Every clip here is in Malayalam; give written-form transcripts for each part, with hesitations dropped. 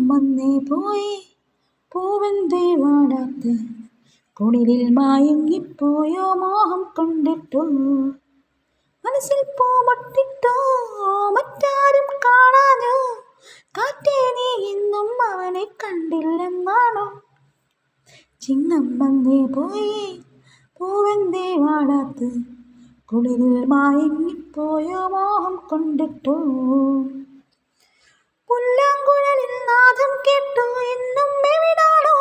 വന്നേ പോയി പൂവെന്തേ വാടാത്ത് കുളിരിൽ മയങ്ങിപ്പോയോ മോഹം കൊണ്ടിട്ടോ മനസ്സിൽ പൂമൊട്ടിട്ടോ മറ്റാരും കാണാനോ കാറ്റേ നീ ഇന്നും അവനെ കണ്ടില്ലെന്നാണോ ചിങ്ങം വന്നേ പോയി പൂവെന്തേ വാടാത്ത് കുളിരിൽ മയങ്ങിപ്പോയോ മോഹം കൊണ്ടിട്ടോ പുല്ലാങ്കുഴലിൽ നാദം കേട്ടു ഇന്നും എവിടാണോ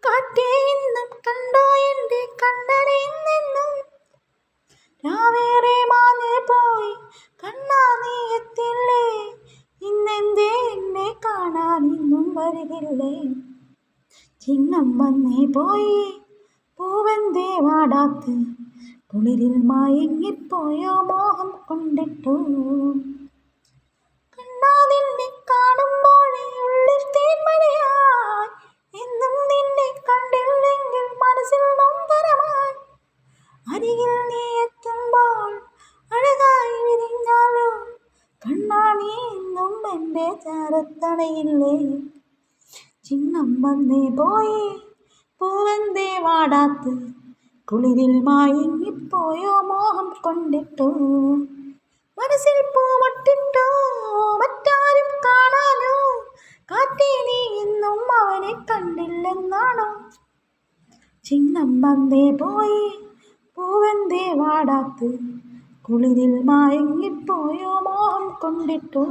കാറ്റേ ഇന്നും കണ്ടോ എൻ്റെ കണ്ണനെ ഇന്നെന്നും രാവേറെ മാഞ്ഞേ പോയി കണ്ണാ നീ എത്തില്ലേ ഇന്നെന്തേ എന്നെ കാണാൻ ഇന്നും വരികില്ലേ ചിങ്ങം വന്നേ പോയി പൂവെന്തേ വാടാത്ത് കുളിരിൽ മയങ്ങിപ്പോയോ മോഹം കൊണ്ടിട്ടു കണ്ണാ നിന്നെ കാണുമ്പോഴേ ഉള്ളിൽ തേന്മഴയായി എന്നും നിന്നെ കണ്ടില്ലെങ്കിൽ മനസ്സിൽ നൊമ്പരമായി അരികിൽ നീ എത്തുമ്പോൾ അഴകായി വിരിഞ്ഞാലോ കണ്ണാ നീ എന്നും എൻ്റെ ചാരത്തണയില്ലേ ചിങ്ങം വന്നേ പോയി പൂവെന്തേ വാടാത്ത് കുളിരിൽ മയങ്ങിപ്പോയോ മോഹം കൊണ്ടിട്ടോ മനസ്സിൽ പൂമൊട്ടിട്ടോ മറ്റാരും കാണാനോ കാറ്റേ നീ ഇന്നും അവനെ കണ്ടില്ലെന്നാണോ ചിങ്ങം വന്നേ പോയി പൂവെന്തേ വാടാത്ത് കുളിരിൽ മയങ്ങിപ്പോയോ മോഹം കൊണ്ടിട്ടോ